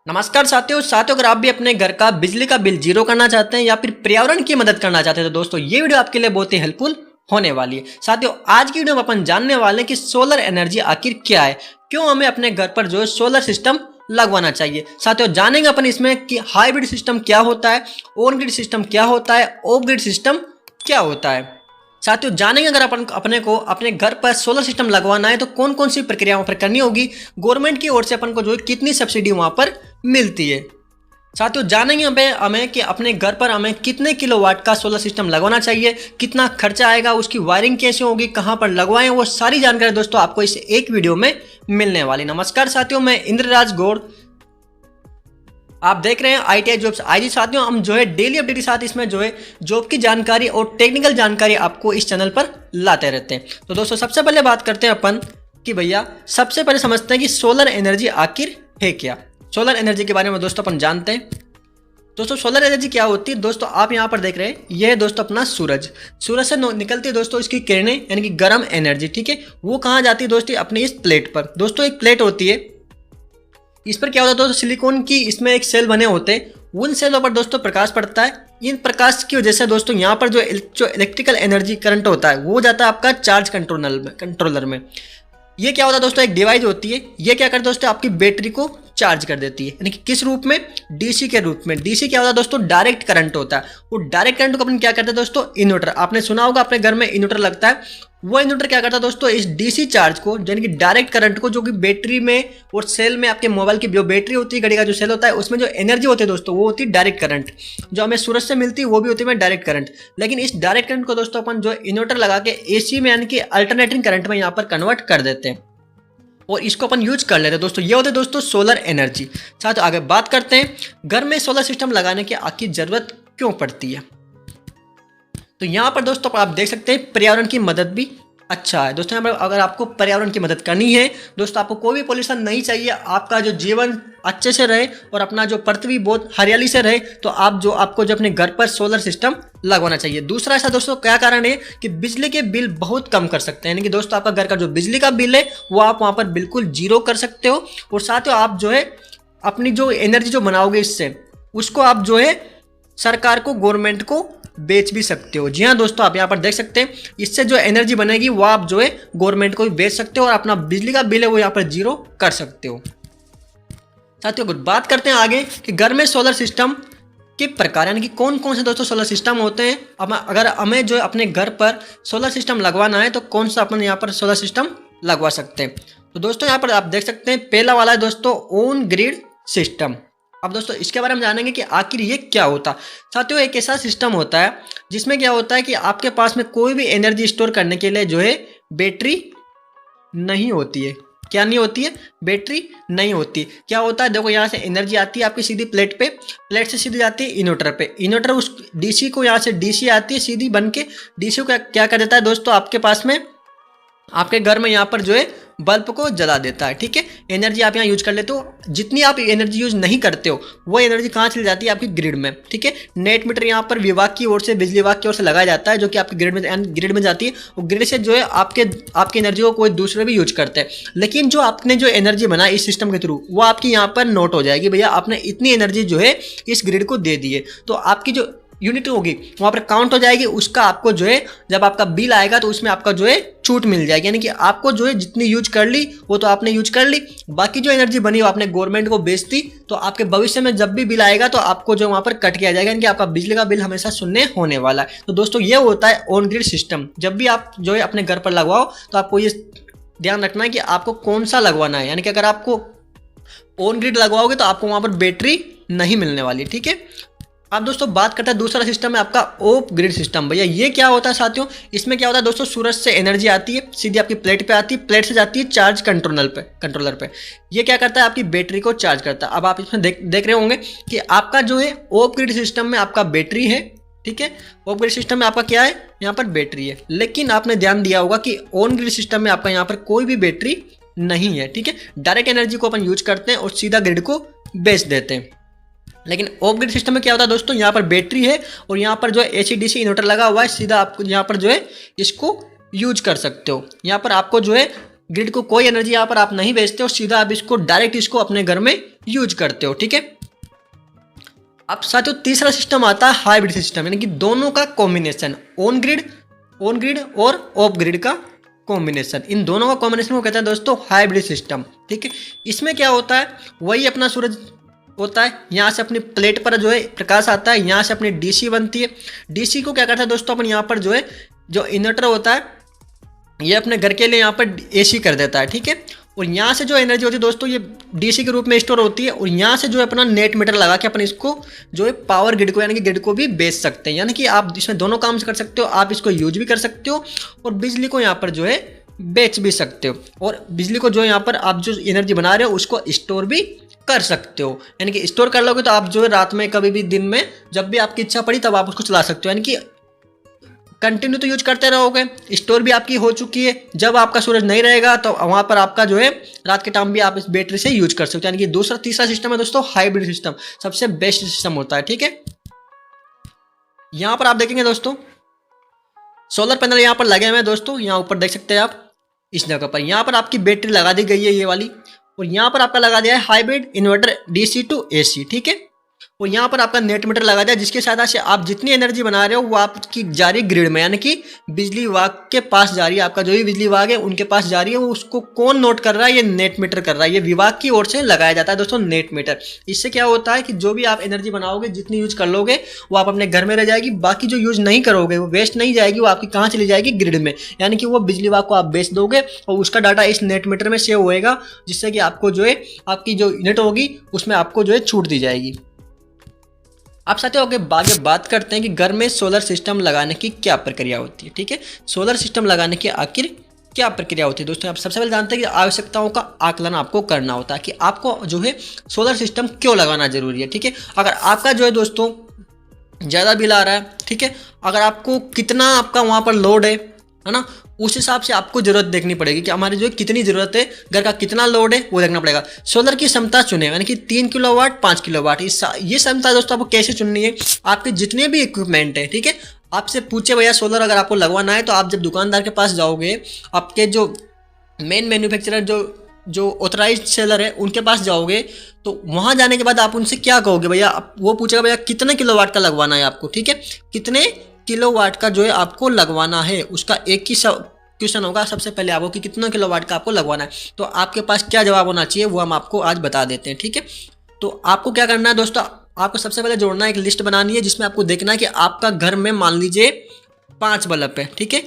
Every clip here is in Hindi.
नमस्कार साथियों अगर आप भी अपने घर का बिजली का बिल जीरो करना चाहते हैं या फिर पर्यावरण की मदद करना चाहते हैं तो दोस्तों ये वीडियो आपके लिए बहुत ही हेल्पफुल होने वाली है। साथियों आज की वीडियो में अपन जानने वाले हैं कि सोलर एनर्जी आखिर क्या है, क्यों हमें अपने घर पर जो है सोलर सिस्टम लगवाना चाहिए। साथियों जानेंगे अपन इसमें कि हाइब्रिड सिस्टम क्या होता है, ऑन ग्रिड सिस्टम क्या होता है, ऑफ ग्रिड सिस्टम क्या होता है। साथियों जानेंगे अगर अपन अपने को अपने घर पर सोलर सिस्टम लगवाना है तो कौन कौन सी प्रक्रिया वहाँ पर करनी होगी, गवर्नमेंट की ओर से अपन को जो है कितनी सब्सिडी वहाँ पर मिलती है। साथियों जानेंगे हमें कि अपने घर पर हमें कितने किलोवाट का सोलर सिस्टम लगवाना चाहिए, कितना खर्चा आएगा, उसकी वायरिंग कैसे होगी, कहाँ पर लगवाएं, वो सारी जानकारी दोस्तों आपको इस एक वीडियो में मिलने वाली। नमस्कार साथियों, मैं इंद्रराज गौड़, आप देख रहे हैं ITI जॉब्स IG। साथियों हम जो है डेली अपडेट के साथ इसमें जो है जॉब की जानकारी और टेक्निकल जानकारी आपको इस चैनल पर लाते रहते हैं। तो दोस्तों सबसे पहले बात करते हैं अपन कि भैया सबसे पहले समझते हैं कि सोलर एनर्जी आखिर है क्या। सोलर एनर्जी के बारे में दोस्तों अपन जानते हैं। दोस्तों सोलर एनर्जी क्या होती है, दोस्तों आप यहाँ पर देख रहे हैं यह है दोस्तों अपना सूरज से निकलती है दोस्तों इसकी किरणें यानी कि गर्म एनर्जी, ठीक है। वो कहाँ जाती है दोस्तों, अपनी इस प्लेट पर। दोस्तों एक प्लेट होती है, इस पर क्या होता है दोस्तों, सिलिकॉन की इसमें एक सेल बने होते हैं, उन सेलों पर दोस्तों प्रकाश पड़ता है। इन प्रकाश की वजह से दोस्तों यहाँ पर जो इलेक्ट्रिकल एनर्जी करंट होता है वो जाता है आपका चार्ज कंट्रोलर में। ये क्या होता है दोस्तों, एक डिवाइस होती है, ये क्या करता है दोस्तों, आपकी बैटरी को चार्ज कर देती है। यानी कि किस रूप में, डीसी के रूप में। डीसी क्या होता है दोस्तों, डायरेक्ट करंट होता है। वो डायरेक्ट करंट को अपन क्या करते हैं दोस्तों, इन्वर्टर। आपने सुना होगा अपने घर में इन्वर्टर लगता है, वो इन्वर्टर क्या करता है दोस्तों, इस डीसी चार्ज को यानी कि डायरेक्ट करंट को, जो कि बैटरी में और सेल में, आपके मोबाइल की जो बैटरी होती है, घड़ी का जो सेल होता है, उसमें जो एनर्जी होती है दोस्तों वो होती है डायरेक्ट करंट। जो हमें सूरज से मिलती है वो भी होती है डायरेक्ट करंट। लेकिन इस डायरेक्ट करंट को दोस्तों अपन जो इन्वर्टर लगा के AC में यानी कि अल्टरनेटिंग करंट में यहाँ पर कन्वर्ट कर देते हैं और इसको अपन यूज कर लेते हैं दोस्तों। ये होते हैं दोस्तों सोलर एनर्जी। साथ आगे बात करते हैं घर में सोलर सिस्टम लगाने की आखिर जरूरत क्यों पड़ती है। तो यहाँ पर दोस्तों आप देख सकते हैं पर्यावरण की मदद भी अच्छा है। दोस्तों यहाँ पर अगर आपको पर्यावरण की मदद करनी है दोस्तों, आपको कोई भी पॉल्यूशन नहीं चाहिए, आपका जो जीवन अच्छे से रहे और अपना जो पृथ्वी बहुत हरियाली से रहे, तो आपको जो अपने घर पर सोलर सिस्टम लगवाना चाहिए। दूसरा ऐसा दोस्तों क्या कारण है कि बिजली के बिल बहुत कम कर सकते हैं। यानी कि दोस्तों आपका घर का जो बिजली का बिल है वो आप वहाँ पर बिल्कुल जीरो कर सकते हो। और साथ ही आप जो है अपनी जो एनर्जी जो बनाओगे इससे, उसको आप जो है सरकार को, गवर्नमेंट को बेच भी सकते हो। जी हाँ दोस्तों, आप यहाँ पर देख सकते हैं इससे जो एनर्जी बनेगी वो आप जो है गवर्नमेंट को भी बेच सकते हो और अपना बिजली का बिल है वो यहाँ पर जीरो कर सकते हो। साथियों कुछ बात करते हैं आगे कि घर में सोलर सिस्टम के प्रकार यानी कि कौन कौन से दोस्तों सोलर सिस्टम होते हैं। अब अगर हमें जो अपने घर पर सोलर सिस्टम लगवाना है तो कौन सा अपन यहाँ पर सोलर सिस्टम लगवा सकते हैं। तो दोस्तों यहाँ पर आप देख सकते हैं पहला वाला है दोस्तों ऑन ग्रिड सिस्टम। अब दोस्तों इसके बारे में जानेंगे कि आखिर ये क्या होता है। साथियों एक ऐसा सिस्टम होता है जिसमें क्या होता है कि आपके पास में कोई भी एनर्जी स्टोर करने के लिए जो है बैटरी नहीं होती है। क्या नहीं होती है, बैटरी नहीं होती। क्या होता है, देखो यहाँ से एनर्जी आती है आपकी सीधी प्लेट पे, प्लेट से सीधी जाती है इन्वर्टर पे, इन्वर्टर उस डीसी को, यहाँ से डीसी आती है सीधी बन के, डीसी को क्या कर देता है दोस्तों, आपके पास में आपके घर में यहाँ पर जो है बल्ब को जला देता है। ठीक है, एनर्जी आप यहाँ यूज कर लेते हो। जितनी आप एनर्जी यूज नहीं करते हो वो एनर्जी कहाँ चली जाती है, आपकी ग्रिड में। ठीक है, नेट मीटर यहाँ पर विभाग की ओर से, बिजली विभाग की ओर से लगाया जाता है, जो कि आपकी ग्रिड में जाती है। और ग्रिड से जो है आपकी एनर्जी को कोई दूसरे भी यूज करते हैं। लेकिन जो आपने जो एनर्जी बनाई इस सिस्टम के थ्रू वो आपकी यहाँ पर नोट हो जाएगी, भैया आपने इतनी एनर्जी जो है इस ग्रिड को दे दी है। तो आपकी जो यूनिट होगी वहाँ पर काउंट हो जाएगी, उसका आपको जो है जब आपका बिल आएगा तो उसमें आपका जो है छूट मिल जाएगी। यानी कि आपको जो है जितनी यूज कर ली वो तो आपने यूज कर ली, बाकी जो एनर्जी बनी वो आपने गवर्नमेंट को बेच दी, तो आपके भविष्य में जब भी बिल आएगा तो आपको जो वहाँ पर कट किया जाएगा। यानी कि आपका बिजली का बिल हमेशा शून्य होने वाला है। तो दोस्तों ये होता है ऑन ग्रिड सिस्टम। जब भी आप जो है अपने घर पर लगवाओ तो आपको ये ध्यान रखना है कि आपको कौन सा लगवाना है। यानी कि अगर आपको ऑन ग्रिड लगवाओगे तो आपको वहाँ पर बैटरी नहीं मिलने वाली। ठीक है, अब दोस्तों बात करते हैं दूसरा सिस्टम है आपका ऑफ ग्रिड सिस्टम। भैया ये क्या होता है साथियों, इसमें क्या होता है दोस्तों, सूरज से एनर्जी आती है, सीधी आपकी प्लेट पे आती है, प्लेट से जाती है चार्ज कंट्रोलर पे। ये क्या करता है, आपकी बैटरी को चार्ज करता है। अब आप इसमें देख रहे होंगे कि आपका जो है ऑफ ग्रिड सिस्टम में आपका बैटरी है। ठीक है, ऑफ ग्रिड सिस्टम में आपका क्या है, यहाँ पर बैटरी है। लेकिन आपने ध्यान दिया होगा कि ऑन ग्रिड सिस्टम में आपका यहाँ पर कोई भी बैटरी नहीं है। ठीक है, डायरेक्ट एनर्जी को अपन यूज करते हैं और सीधा ग्रिड को बेच देते हैं। लेकिन ऑफ ग्रिड सिस्टम में क्या होता है दोस्तों, यहाँ पर बैटरी है और यहाँ पर जो है AC DC इन्वर्टर लगा हुआ है, सीधा आपको यहाँ पर जो है इसको यूज कर सकते हो। यहाँ पर आपको जो है ग्रिड को कोई एनर्जी यहाँ पर आप नहीं बेचते हो, सीधा आप इसको डायरेक्ट इसको अपने घर में यूज करते हो। ठीक है, अब साथियों तीसरा सिस्टम आता है हाइब्रिड सिस्टम, यानी कि दोनों का कॉम्बिनेशन, ऑन ग्रिड और ऑफ ग्रिड का कॉम्बिनेशन। इन दोनों का कॉम्बिनेशन को कहते हैं दोस्तों हाइब्रिड सिस्टम। ठीक है, इसमें क्या होता है, वही अपना सूरज होता है, यहाँ से अपनी प्लेट पर जो है प्रकाश आता है, यहाँ से अपनी डीसी बनती है। डीसी को क्या करता है दोस्तों, अपन यहाँ पर जो है जो इन्वर्टर होता है ये अपने घर के लिए यहाँ पर एसी कर देता है। ठीक है, और यहाँ से जो एनर्जी होती है दोस्तों ये डीसी के रूप में स्टोर होती है, और यहाँ से जो है अपना नेट मीटर लगा के अपन इसको जो है पावर ग्रिड को यानी कि ग्रिड को भी बेच सकते हैं। यानी कि आप इसमें दोनों काम कर सकते हो, आप इसको यूज भी कर सकते हो और बिजली को यहाँ पर जो है बेच भी सकते हो, और बिजली को जो यहाँ पर आप जो एनर्जी बना रहे हो उसको स्टोर भी कर सकते हो। यानी कि स्टोर कर लोगे तो आप जो है रात में कभी भी दिन में जब भी आपकी इच्छा पड़ी तब आप उसको चला सकते हो, यानी कि कंटिन्यू तो यूज करते रहोगे। स्टोर भी आपकी हो चुकी है, जब आपका सूरज नहीं रहेगा तो वहां पर आपका जो है रात के टाइम भी आप इस बैटरी से यूज कर सकते हो। यानी कि दूसरा तीसरा सिस्टम है दोस्तों हाइब्रिड सिस्टम, सबसे बेस्ट सिस्टम होता है। ठीक है, यहां पर आप देखेंगे दोस्तों सोलर पैनल यहाँ पर लगे हुए हैं दोस्तों, यहाँ ऊपर देख सकते हैं आप इस जगह पर। यहाँ पर आपकी बैटरी लगा दी गई है ये वाली, और यहाँ पर आपका लगा दिया है hybrid inverter DC to AC. ठीक है, और यहाँ पर आपका नेट मीटर लगा दिया जिसके सहायता से आप जितनी एनर्जी बना रहे हो वो आपकी जा रही है ग्रिड में, यानी कि बिजली विभाग के पास जा रही है। आपका जो भी बिजली विभाग है उनके पास जा रही है, वो उसको कौन नोट कर रहा है, ये नेट मीटर कर रहा है। ये विभाग की ओर से लगाया जाता है दोस्तों नेट मीटर। इससे क्या होता है कि जो भी आप एनर्जी बनाओगे जितनी यूज कर लोगे वो आप अपने घर में रह जाएगी, बाकी जो यूज नहीं करोगे वो वेस्ट नहीं जाएगी, वो आपकी कहाँ चली जाएगी ग्रिड में, यानी कि वो बिजली विभाग को आप बेच दोगे और उसका डाटा इस नेट मीटर में सेव होएगा, जिससे कि आपको जो है आपकी जो यूनिट होगी उसमें आपको जो है छूट दी जाएगी। आप साथियों आगे बात करते हैं कि घर में सोलर सिस्टम लगाने की क्या प्रक्रिया होती है। ठीक है, सोलर सिस्टम लगाने की आखिर क्या प्रक्रिया होती है दोस्तों। आप सबसे पहले जानते हैं कि आवश्यकताओं का आकलन आपको करना होता है कि आपको जो है सोलर सिस्टम क्यों लगाना जरूरी है। ठीक है, अगर आपका जो है दोस्तों ज़्यादा बिल आ रहा है, ठीक है, अगर आपको कितना आपका वहाँ पर लोड है ना, उस हिसाब से आपको जरूरत देखनी पड़ेगी कि हमारी जो कितनी जरूरत है, घर का कितना लोड है वो देखना पड़ेगा। सोलर की क्षमता चुने, यानी कि 3 किलोवाट 5 किलोवाट, ये क्षमता दोस्तों आपको कैसे चुननी है, आपके जितने भी इक्विपमेंट है। ठीक है, आपसे पूछे भैया सोलर अगर आपको लगवाना है तो आप जब दुकानदार के पास जाओगे, आपके जो मेन मैन्युफैक्चरर जो ऑथराइज्ड सेलर है उनके पास जाओगे, तो वहां जाने के बाद आप उनसे क्या कहोगे भैया, वो पूछेगा भैया कितने किलोवाट का लगवाना है आपको। ठीक है, कितने किलोवाट का जो है आपको लगवाना है, उसका एक ही क्वेश्चन होगा सबसे पहले आपको कि कितना किलोवाट का आपको लगवाना है। तो आपके पास क्या जवाब होना चाहिए वो हम आपको आज बता देते हैं। ठीक है, तो आपको क्या करना है दोस्तों, आपको सबसे पहले जोड़ना है, एक लिस्ट बनानी है जिसमें आपको देखना है कि आपका घर में मान लीजिए 5 बल्ब है। ठीक है,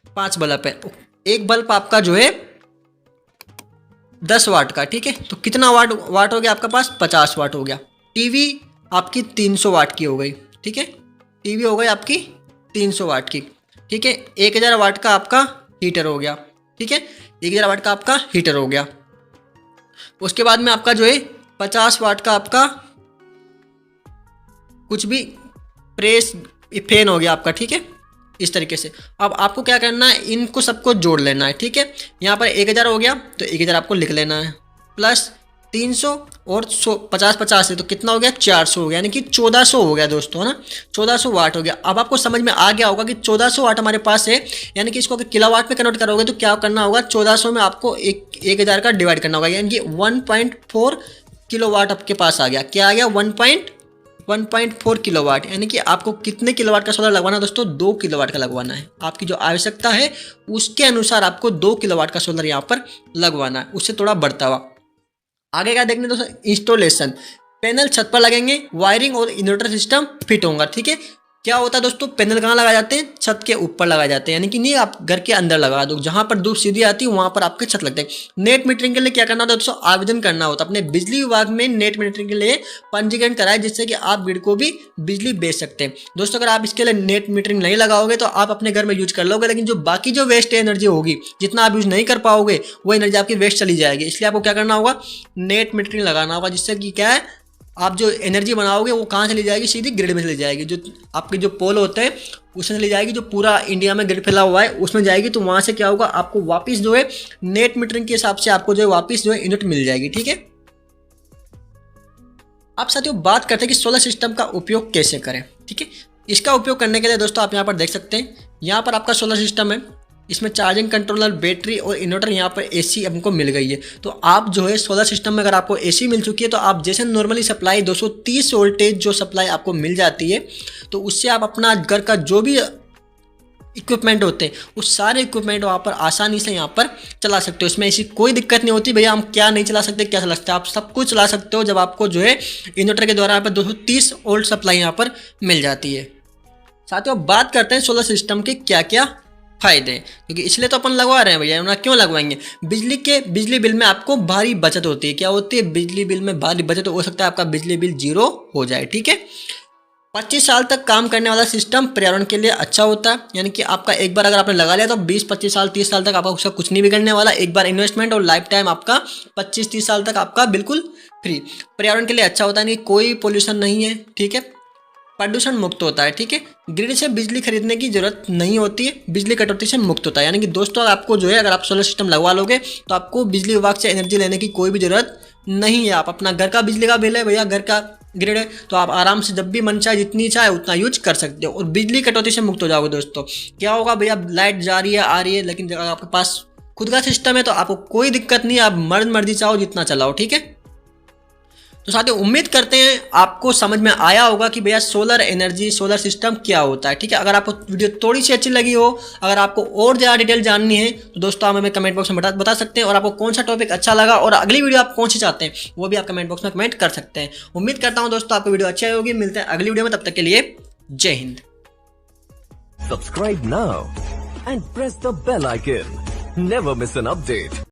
5 बल्ब है, एक बल्ब आपका जो है 10 वाट का। ठीक है, तो कितना वाट हो गया आपका पास, 50 वाट हो गया। टीवी आपकी 300 वाट की हो गई। ठीक है, टीवी हो गई आपकी 300 वाट की। ठीक है, 1000 वाट का आपका हीटर हो गया। ठीक है, 1000 वाट का आपका हीटर हो गया। उसके बाद में आपका जो है 50 वाट का आपका कुछ भी प्रेस फैन हो गया आपका। ठीक है, इस तरीके से अब आपको क्या करना है, इनको सबको जोड़ लेना है। ठीक है, यहाँ पर 1000 हो गया तो 1000 आपको लिख लेना है, प्लस 300 और 50 है तो कितना हो गया, 400 हो गया, यानी कि 1400 हो गया दोस्तों, है ना, 1400 वाट हो गया। अब आपको समझ में आ गया होगा कि 1400 वाट हमारे पास है, यानी कि इसको अगर किलोवाट में कन्वर्ट करोगे तो क्या करना होगा, 1400 में आपको 1000 का डिवाइड करना होगा, यानी कि 1.4 किलोवाट आपके पास आ गया। क्या आ गया, 1.4 किलोवाट, यानी कि आपको कितने किलोवाट का सोलर लगवाना है दोस्तों, 2 किलोवाट का लगवाना है। आपकी जो आवश्यकता है उसके अनुसार आपको 2 किलोवाट का सोलर यहाँ पर लगवाना है, उससे थोड़ा बढ़ता हुआ। आगे क्या देखने दोस्तों, इंस्टॉलेशन, पैनल छत पर लगेंगे, वायरिंग और इन्वर्टर सिस्टम फिट होगा। ठीक है, क्या होता है दोस्तों, पैनल कहाँ लगाए जाते हैं, छत के ऊपर लगाए जाते हैं, यानी कि नहीं आप घर के अंदर लगा दो, जहां पर धूप सीधी आती है वहां पर आपके छत लगते हैं। नेट मीटरिंग के लिए क्या करना होता है दोस्तों, आवेदन करना होता है अपने बिजली विभाग में, नेट मीटरिंग के लिए पंजीकरण कराए, जिससे कि आप ग्रिड को भी बिजली बेच सकते हैं। दोस्तों अगर आप इसके लिए नेट मीटरिंग नहीं लगाओगे तो आप अपने घर में यूज कर लोगे, लेकिन जो बाकी जो वेस्ट एनर्जी होगी, जितना आप यूज नहीं कर पाओगे वो एनर्जी आपकी वेस्ट चली जाएगी। इसलिए आपको क्या करना होगा, नेट मीटरिंग लगाना होगा, जिससे कि क्या है, आप जो एनर्जी बनाओगे वो कहाँ चली जाएगी, सीधी ग्रिड में चली जाएगी, जो आपके जो पोल होते हैं उसमें चली जाएगी, जो पूरा इंडिया में ग्रिड फैला हुआ है उसमें जाएगी। तो वहाँ से क्या होगा, आपको वापस जो है नेट मीटरिंग के हिसाब से आपको जो है वापस जो है यूनिट मिल जाएगी। ठीक है, आप साथियों बात करते हैं कि सोलर सिस्टम का उपयोग कैसे करें। ठीक है, इसका उपयोग करने के लिए दोस्तों आप यहाँ पर देख सकते हैं, यहाँ पर आपका सोलर सिस्टम है। इसमें चार्जिंग कंट्रोलर, बैटरी और इन्वर्टर, यहाँ पर एसी हमको मिल गई है। तो आप जो है सोलर सिस्टम में अगर आपको एसी मिल चुकी है तो आप जैसे नॉर्मली सप्लाई 230 वोल्टेज जो सप्लाई आपको मिल जाती है, तो उससे आप अपना घर का जो भी इक्विपमेंट होते हैं उस सारे इक्विपमेंट वहाँ पर आसानी से यहाँ पर चला सकते हो। इसमें ऐसी कोई दिक्कत नहीं होती भैया हम क्या नहीं चला सकते, क्या चला सकते, आप सब कुछ चला सकते हो जब आपको जो है इन्वर्टर के द्वारा यहाँ पर 230 वोल्ट सप्लाई यहाँ पर मिल जाती है। साथियों बात करते हैं सोलर सिस्टम के क्या क्या फायदे, क्योंकि इसलिए तो अपन लगवा रहे हैं भैया, ना क्यों लगवाएंगे। बिजली बिल में आपको भारी बचत होती है। क्या होती है? बिजली बिल में भारी बचत हो सकता है, आपका बिजली बिल 0 हो जाए। ठीक है, 25 साल तक काम करने वाला सिस्टम पर्यावरण के लिए अच्छा होता है, यानी कि आपका एक बार अगर आपने लगा लिया तो 20-25 साल 30 साल तक आपका उसका कुछ नहीं बिगड़ने वाला। एक बार इन्वेस्टमेंट और लाइफ टाइम आपका 25-30 साल तक आपका बिल्कुल फ्री। पर्यावरण के लिए अच्छा होता है, नहीं कोई पोल्यूशन नहीं है। ठीक है, प्रदूषण मुक्त होता है। ठीक है, ग्रिड से बिजली खरीदने की जरूरत नहीं होती है, बिजली कटौती से मुक्त होता है। यानी कि दोस्तों आपको जो है अगर आप सोलर सिस्टम लगवा लोगे तो आपको बिजली विभाग से एनर्जी लेने की कोई भी जरूरत नहीं है। आप अपना घर का बिजली का बिल है भैया, घर का ग्रिड है, तो आप आराम से जब भी मन चाहे जितनी चाहे उतना यूज कर सकते हो और बिजली कटौती से मुक्त हो जाओगे। दोस्तों क्या होगा भैया, लाइट जा रही है आ रही है, लेकिन अगर आपके पास खुद का सिस्टम है तो आपको कोई दिक्कत नहीं है, आप मर्जी चाहो जितना चलाओ। ठीक है, तो साथियों उम्मीद करते हैं आपको समझ में आया होगा कि भैया सोलर एनर्जी, सोलर सिस्टम क्या होता है। ठीक है, अगर आपको वीडियो थोड़ी सी अच्छी लगी हो, अगर आपको और ज़्यादा डिटेल जाननी है तो दोस्तों आप हमें कमेंट बॉक्स में बता सकते हैं, और आपको कौन सा टॉपिक अच्छा लगा और अगली वीडियो आप कौन सी चाहते हैं वो भी आप कमेंट बॉक्स में कमेंट कर सकते हैं। उम्मीद करता हूँ दोस्तों आपको वीडियो अच्छी होगी। मिलते हैं अगली वीडियो में, तब तक के लिए जय Hind. Subscribe now and press the bell icon. Never miss an update.